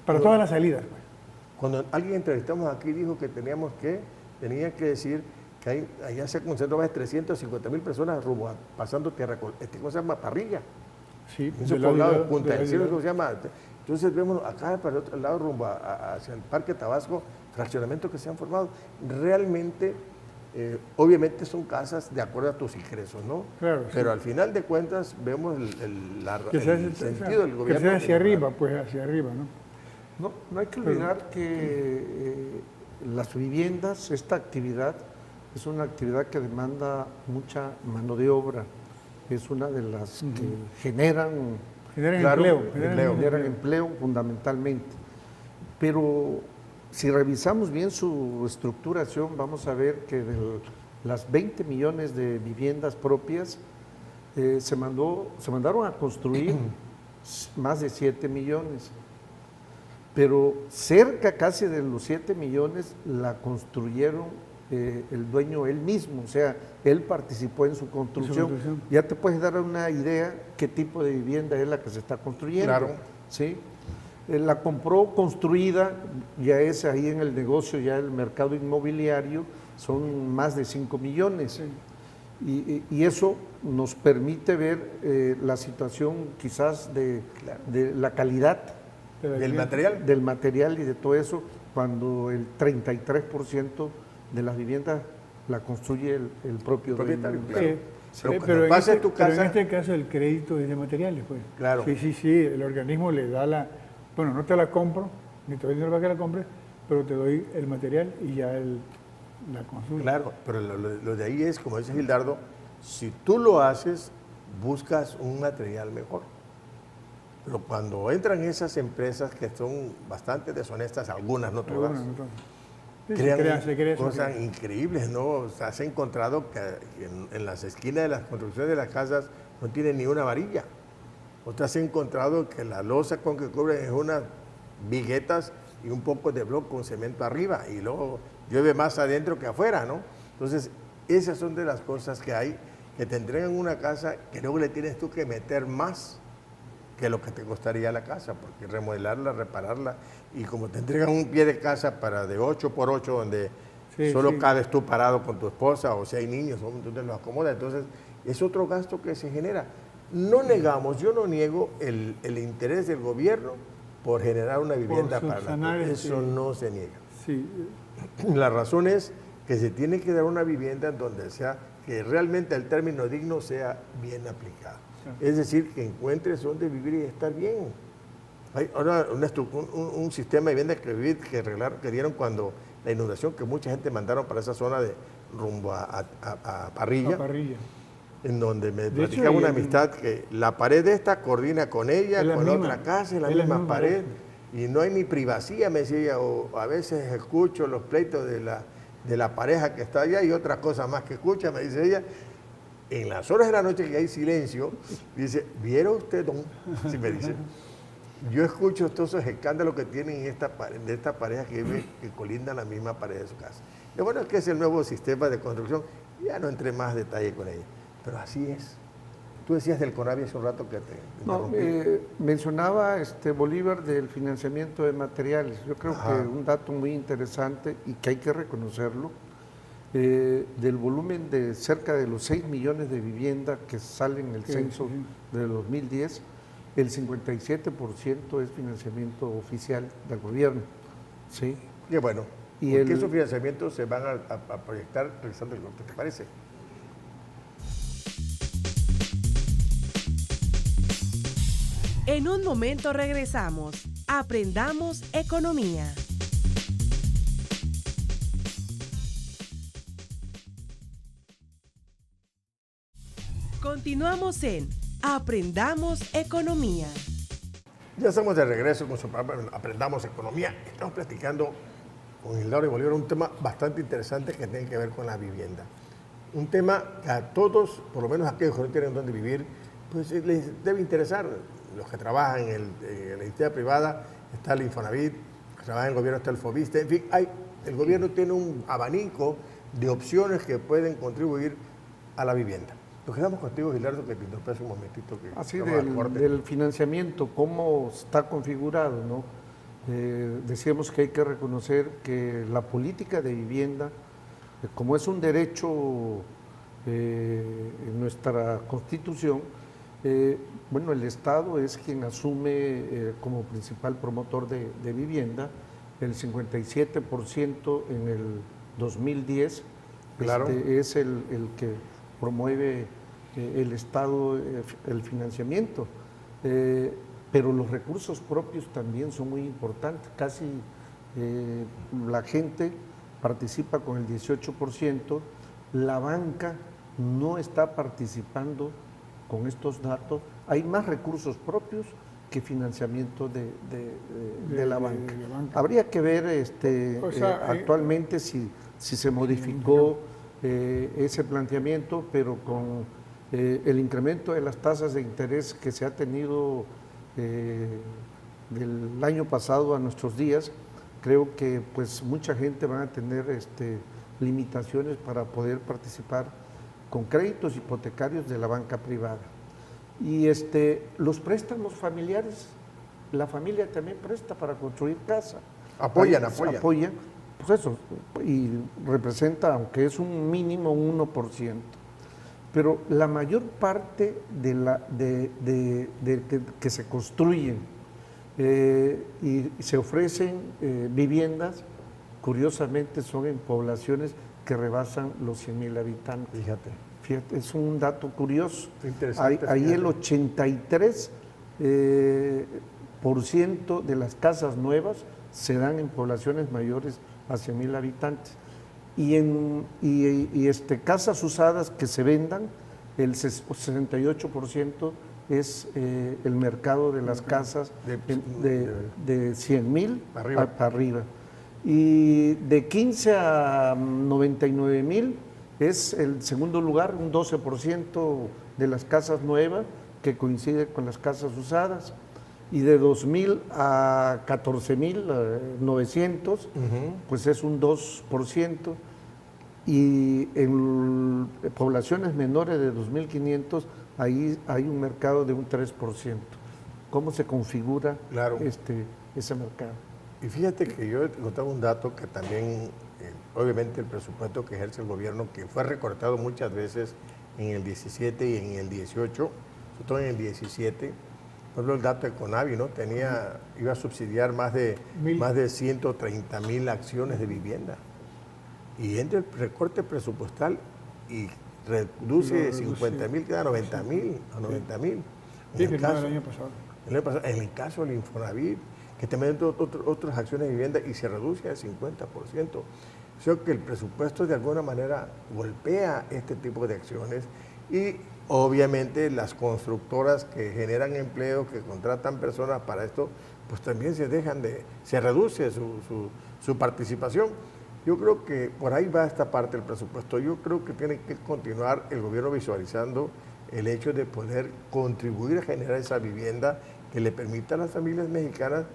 Para todas las salidas. Pues. Cuando alguien entrevistamos aquí dijo que tenía que decir que allá se concentró más de 350,000 personas pasando tierra, ¿cómo se llama? Parrilla. Sí, en esos poblados, Punta del Cielo, ¿cómo se llama? Entonces vemos acá para el otro lado, rumbo hacia el Parque Tabasco, fraccionamientos que se han formado. Realmente, obviamente son casas de acuerdo a tus ingresos, ¿no? Claro, pero sí. al final de cuentas vemos el sentido del gobierno. Que sea hacia arriba, pues hacia arriba, ¿no? No hay que olvidar que las viviendas, esta actividad, es una actividad que demanda mucha mano de obra. Es una de las que generan empleo fundamentalmente. Pero si revisamos bien su estructuración, vamos a ver que de las 20 millones de viviendas propias, se mandaron a construir más de 7 millones. Pero cerca casi de los 7 millones la construyeron el dueño él mismo, o sea, él participó en su construcción. Ya te puedes dar una idea qué tipo de vivienda es la que se está construyendo. Claro. ¿Sí? La compró construida, ya es ahí en el negocio, ya el mercado inmobiliario, son más de 5 millones. Sí. Y eso nos permite ver la situación quizás de la calidad del material y de todo eso, cuando el 33% de las viviendas la construye el propio propietario. Claro. Pero en este caso el crédito es de materiales, pues. Claro. Sí, el organismo le da bueno, no te la compro, ni te doy dinero para que la compres, pero te doy el material y ya la construye. Claro, pero lo de ahí es, como dice Gildardo, si tú lo haces, buscas un material mejor. Pero cuando entran esas empresas que son bastante deshonestas, algunas, no todas, crean cosas increíbles, ¿no? O sea, se ha encontrado que en las esquinas de las construcciones de las casas no tienen ni una varilla. Otras se ha encontrado que la losa con que cubren es unas viguetas y un poco de bloque con cemento arriba y luego llueve más adentro que afuera, ¿no? Entonces, esas son de las cosas que hay, que te entregan una casa que luego le tienes tú que meter más que lo que te costaría la casa, porque remodelarla, repararla, y como te entregan un pie de casa de 8x8, donde solo cabes tú parado con tu esposa, o si hay niños, tú te los acomodas, entonces es otro gasto que se genera. No negamos, yo no niego el interés del gobierno por generar una vivienda para la eso no se niega. Sí. La razón es que se tiene que dar una vivienda en donde que realmente el término digno sea bien aplicado. Es decir, que encuentres dónde vivir y estar bien. Hay ahora un sistema de vivienda que dieron cuando la inundación, que mucha gente mandaron para esa zona de rumbo a Parrilla, en donde me platicaba una amistad que la pared esta coordina con ella, con la otra casa, es la misma pared, y no hay ni privacidad, me decía ella, o a veces escucho los pleitos de la pareja que está allá y otra cosa más que escucha, me dice ella. En las horas de la noche que hay silencio, dice, ¿vieron usted, don? Sí me dice, yo escucho todos esos escándalos que tienen de esta pareja que colinda la misma pared de su casa. Lo bueno es que es el nuevo sistema de construcción, ya no entré más detalle con ella, pero así es. Tú decías del CONAVI hace un rato que mencionaba Bolívar del financiamiento de materiales. Yo creo que un dato muy interesante y que hay que reconocerlo, del volumen de cerca de los 6 millones de viviendas que salen en el censo de 2010, el 57% es financiamiento oficial del gobierno. ¿Sí? Y bueno, porque esos financiamientos se van a proyectar realizando el golpe, ¿te parece? En un momento regresamos. Aprendamos economía. Continuamos en Aprendamos Economía. Ya estamos de regreso con su programa Aprendamos Economía. Estamos platicando con Gildardo y Bolívar un tema bastante interesante que tiene que ver con la vivienda. Un tema que a todos, por lo menos a aquellos que no tienen dónde vivir, pues les debe interesar. Los que trabajan en la entidad privada, está el Infonavit, los que trabajan en el gobierno está el Fobiste, en fin, el gobierno tiene un abanico de opciones que pueden contribuir a la vivienda. Nos quedamos contigo, Gildardo, que te interrumpas un momentito. Así del financiamiento, cómo está configurado, ¿no? Decíamos que hay que reconocer que la política de vivienda, como es un derecho en nuestra Constitución, bueno, el Estado es quien asume como principal promotor de vivienda, el 57% en el 2010, claro. Es el que promueve el Estado el financiamiento. Pero los recursos propios también son muy importantes. Casi la gente participa con el 18%, la banca no está participando con estos datos. Hay más recursos propios que financiamiento de la banca. Habría que ver actualmente si se modificó ese planteamiento, pero con el incremento de las tasas de interés que se ha tenido del año pasado a nuestros días, creo que pues mucha gente va a tener limitaciones para poder participar con créditos hipotecarios de la banca privada. Y los préstamos familiares, la familia también presta para construir casa. Apoyan. Pues eso, y representa, aunque es un mínimo, 1%. Pero la mayor parte que se construyen y se ofrecen viviendas, curiosamente son en poblaciones que rebasan los 100,000 habitantes. Fíjate, es un dato curioso. Interesante. Ahí el 83% de las casas nuevas se dan en poblaciones mayores a 100,000 habitantes. Y casas usadas que se vendan, el 68% es el mercado de las casas de 100,000 para arriba. Y de 15 a 99,000 es el segundo lugar, un 12% de las casas nuevas que coincide con las casas usadas. Y de 2,000 a 14,900, pues es un 2%. Y en poblaciones menores de 2,500, ahí hay un mercado de un 3%. ¿Cómo se configura ese mercado? Y fíjate que yo encontraba un dato que también, obviamente el presupuesto que ejerce el gobierno, que fue recortado muchas veces en el 17 y en el 18, sobre todo en el 17, por ejemplo el dato de Conavi, ¿no? Iba a subsidiar más de 130,000 acciones de vivienda. Y entra el recorte presupuestal y reduce 50,000, queda 90,000 a 90,000. Sí, firmado el año pasado. En el caso del Infonavit, que también hay otras acciones de vivienda y se reduce al 50%. O sea que el presupuesto de alguna manera golpea este tipo de acciones y obviamente las constructoras que generan empleo, que contratan personas para esto, pues también se reduce su participación. Yo creo que por ahí va esta parte del presupuesto. Yo creo que tiene que continuar el gobierno visualizando el hecho de poder contribuir a generar esa vivienda que le permita a las familias mexicanas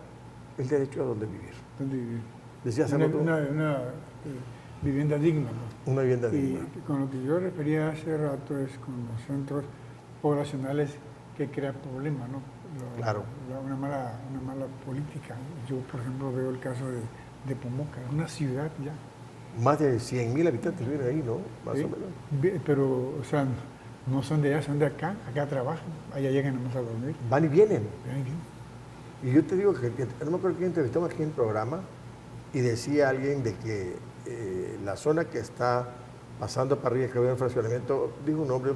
el derecho a donde vivir. Decía una vivienda digna, ¿no? Una vivienda digna. Y con lo que yo refería hace rato es con los centros poblacionales que crean problemas, ¿no? Claro. Una mala política. Yo, por ejemplo, veo el caso de Pomoca, una ciudad ya. Más de 100,000 habitantes viven ahí, ¿no? Más o menos. Pero, o sea, no son de allá, son de acá. Acá trabajan, allá llegan nomás a dormir. Van y vienen. Y yo te digo que no me acuerdo quién entrevistamos aquí en el programa y decía alguien de que la zona que está pasando para arriba, que había un fraccionamiento, dijo un hombre,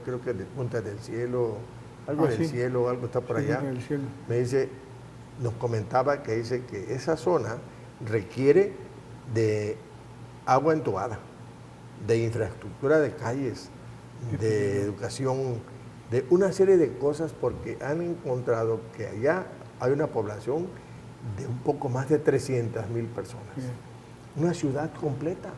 creo que de Punta del Cielo, algo del cielo, algo está por allá. Me dice, nos comentaba que dice que esa zona requiere de agua entubada, de infraestructura de calles, de educación, de una serie de cosas, porque han encontrado que allá hay una población de un poco más de 300,000 personas. una ciudad completa.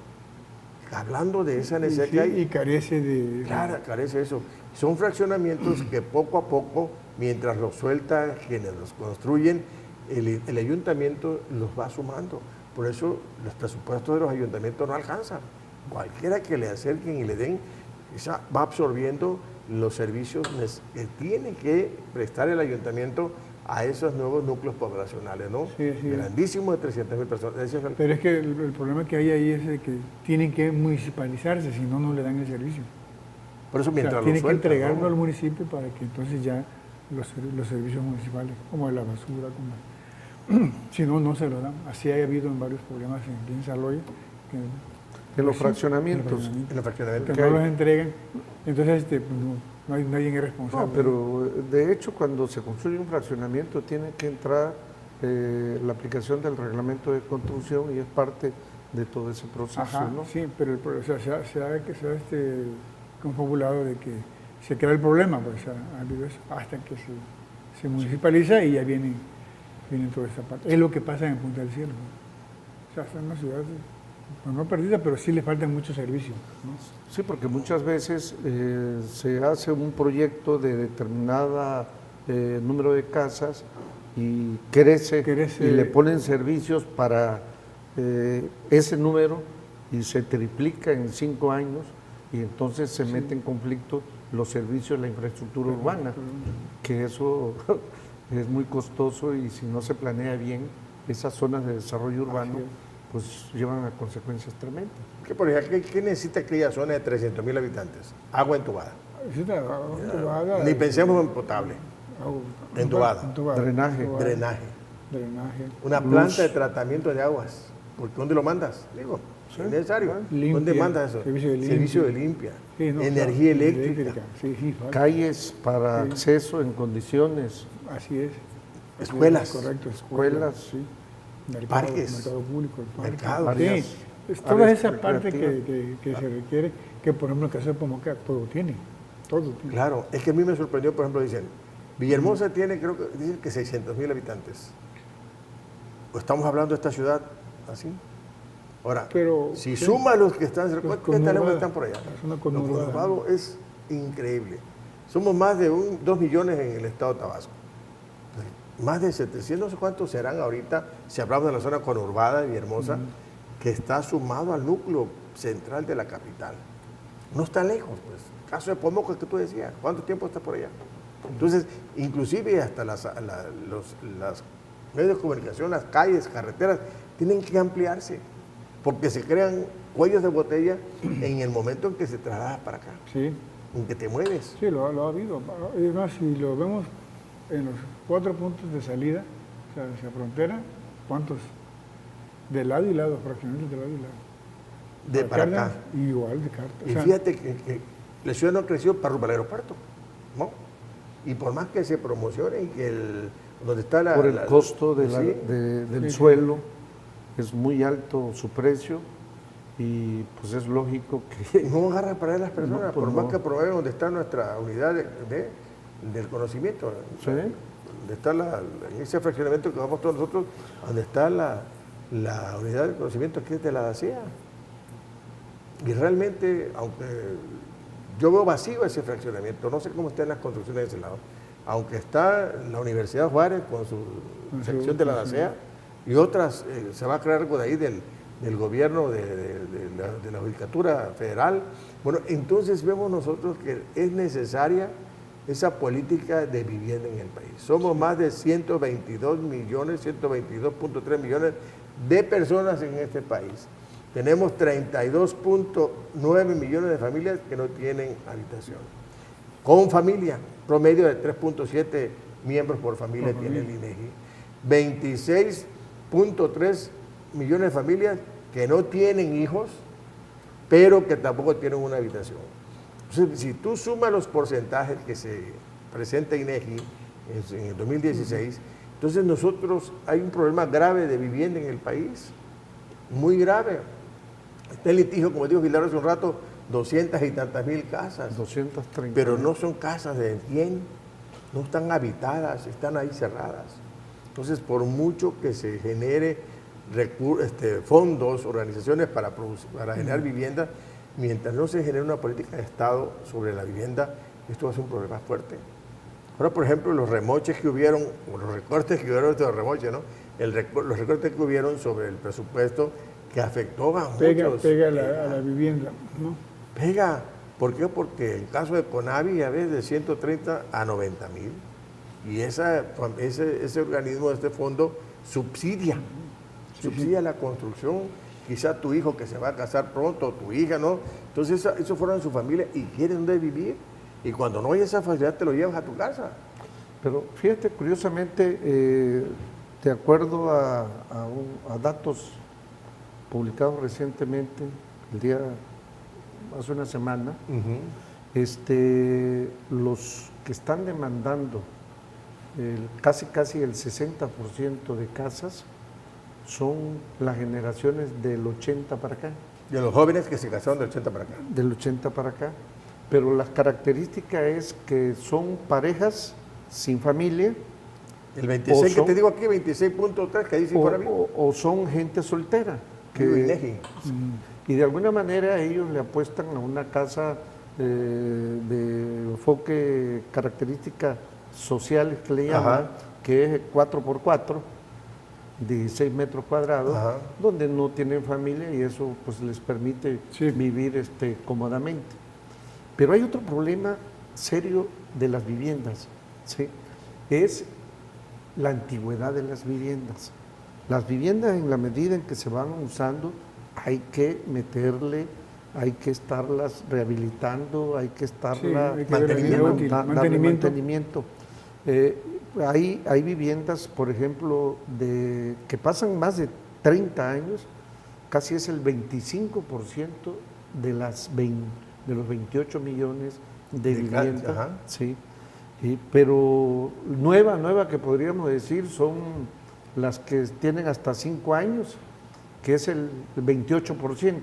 Hablando de esa necesidad que hay. Y carece de... Claro, carece de eso. Son fraccionamientos que poco a poco, mientras los sueltan, quienes los construyen, el ayuntamiento los va sumando. Por eso los presupuestos de los ayuntamientos no alcanzan. Cualquiera que le acerquen y le den, va absorbiendo los servicios que tiene que prestar el ayuntamiento a esos nuevos núcleos poblacionales, ¿no? Sí. Grandísimos de 300.000 personas. Pero es que el problema que hay ahí es de que tienen que municipalizarse, si no, no le dan el servicio. Por eso mientras tienen que sueltan, entregarlo, ¿no?, al municipio para que entonces ya los servicios municipales, como de la basura, si no, no se lo dan. Así ha habido en varios problemas en Saloya. En los fraccionamientos. En los fraccionamientos Que no los entregan, entonces pues, no hay nadie responsable. No, pero de hecho cuando se construye un fraccionamiento tiene que entrar la aplicación del reglamento de construcción y es parte de todo ese proceso, Ajá, ¿no? sí, pero se ha confabulado de que se crea el problema, pues ha habido eso, hasta que se municipaliza y ya viene toda esta parte. Es lo que pasa en Punta del Cielo, ¿no? O sea, son una ciudad pues, no perdida, pero sí le faltan muchos servicios, ¿no? Sí, porque muchas veces se hace un proyecto de determinada número de casas y crece y le ponen servicios para ese número y se triplica en 5 años y entonces se mete en conflicto los servicios, la infraestructura urbana, que eso es muy costoso y si no se planea bien, esas zonas de desarrollo urbano pues llevan a consecuencias tremendas. ¿Qué, por ejemplo, ¿qué necesita aquella zona de 300.000 habitantes? Agua entubada. Ni pensemos en potable. Entubada. Drenaje. Drenaje. Una planta de tratamiento de aguas. ¿Por dónde lo mandas? Digo, es necesario. Limpia. ¿Dónde mandas eso? Servicio de limpia. Sí, no, energía eléctrica. Sí, vale. Calles para acceso en condiciones. Así es. Escuelas. Correcto, Escuelas. Sí. Parques. Mercado público. Mercados. Sí, es toda esa parte que se requiere, que por ejemplo en el caso de Pomoca todo tiene. Claro, es que a mí me sorprendió, por ejemplo, dicen, Villahermosa tiene, creo que dicen que 600.000 habitantes. Pues estamos hablando de esta ciudad así. Ahora, pero, si suma los que están cerca, ¿cuántos lejos están por allá? Es una Lo conurbada. conurbado es increíble. Somos más de 2 millones en el estado de Tabasco. Más de 700, no sé cuántos serán ahorita, si hablamos de la zona conurbada de Villahermosa, que está sumado al núcleo central de la capital. No está lejos, pues. Caso de Pomoca que tú decías, ¿cuánto tiempo está por allá? Entonces, inclusive hasta los medios de comunicación, las calles, carreteras, tienen que ampliarse, porque se crean cuellos de botella en el momento en que se traslada para acá, Sí. en que te mueves. Sí, lo ha habido. Es más, si lo vemos en los 4 puntos de salida, o sea, hacia frontera, ¿cuántos? De lado y lado, fraccionamientos de lado y lado. De para acá. Igual de Cárdenas. Y fíjate que la ciudad no creció para rumbo al aeropuerto, ¿no? Y por más que se promocione y que donde está por el costo del suelo, es muy alto su precio y pues es lógico que... No agarra para las personas, No, pues por más no. que promueven donde está nuestra unidad del conocimiento. Sí. Donde está en ese fraccionamiento que vamos todos nosotros, donde está la unidad del conocimiento que es de la DACEA. Y realmente, aunque yo veo vacío ese fraccionamiento, no sé cómo están las construcciones de ese lado, aunque está la Universidad Juárez con su sección de la DACEA y otras, se va a crear algo de ahí del gobierno de la Judicatura Federal. Bueno, entonces vemos nosotros que es necesaria esa política de vivienda en el país. Somos más de 122 millones, 122.3 millones de personas en este país. Tenemos 32.9 millones de familias que no tienen habitación. Con familia, promedio de 3.7 miembros por familia tiene el INEGI. 26.3 millones de familias que no tienen hijos, pero que tampoco tienen una habitación. Entonces, si tú sumas los porcentajes que se presenta INEGI en el 2016, entonces nosotros hay un problema grave de vivienda en el país, muy grave. Está en litigio, como dijo Gilardo hace un rato, 200 y tantas mil casas. 230. Pero no son casas de 100, no están habitadas, están ahí cerradas. Entonces, por mucho que se genere fondos, organizaciones para generar vivienda, mientras no se genere una política de Estado sobre la vivienda, esto va a ser un problema fuerte. Ahora, por ejemplo, los remoches que hubieron, o los recortes que hubieron de los remoches, ¿no? Los recortes que hubieron sobre el presupuesto que afectó a muchos. Pega a la vivienda, ¿no? Pega. ¿Por qué? Porque el caso de Conavi ya ves de 130 a 90,000. Y ese organismo, este fondo, subsidia la construcción. Quizá tu hijo que se va a casar pronto, tu hija, ¿no? Entonces, eso fueron su familia y quieren dónde vivir. Y cuando no hay esa facilidad, te lo llevas a tu casa. Pero fíjate, curiosamente, de acuerdo a datos publicados recientemente, hace una semana, los que están demandando casi el 60% de casas son las generaciones del 80 para acá. De los jóvenes que se casaron del 80 para acá. Del 80 para acá. Pero la característica es que son parejas sin familia. El 26 que te digo aquí, 26.3 que dice por ahí. O son gente soltera. Y de alguna manera ellos le apuestan a una casa de enfoque características sociales que le llaman, que es 4x4, 16 metros cuadrados, donde no tienen familia y eso pues les permite vivir cómodamente. Pero hay otro problema serio de las viviendas, ¿sí? Es la antigüedad de las viviendas. Las viviendas, en la medida en que se van usando, hay que meterle, hay que estarlas rehabilitando, hay que estarlas darle mantenimiento. Hay viviendas, por ejemplo, que pasan más de 30 años, casi es el 25% de los 28 millones de viviendas. Sí. Pero nueva que podríamos decir son las que tienen hasta 5 años, que es el 28%,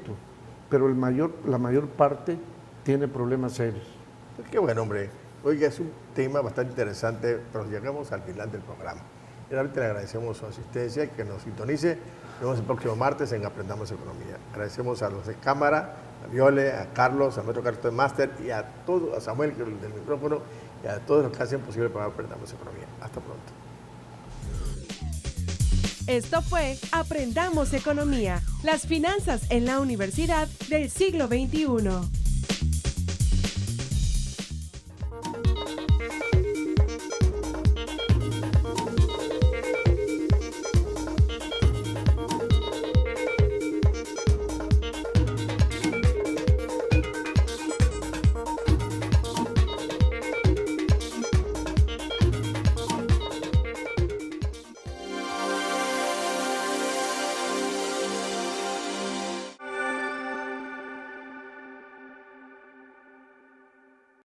pero la mayor parte tiene problemas serios. Qué bueno, hombre. Oiga, es un tema bastante interesante, pero llegamos al final del programa. Realmente le agradecemos su asistencia y que nos sintonice. Nos vemos el próximo martes en Aprendamos Economía. Agradecemos a los de cámara, a Viole, a Carlos, a nuestro Carlos de Máster y a todos, a Samuel del micrófono y a todos los que hacen posible para Aprendamos Economía. Hasta pronto. Esto fue Aprendamos Economía, las finanzas en la universidad del siglo XXI.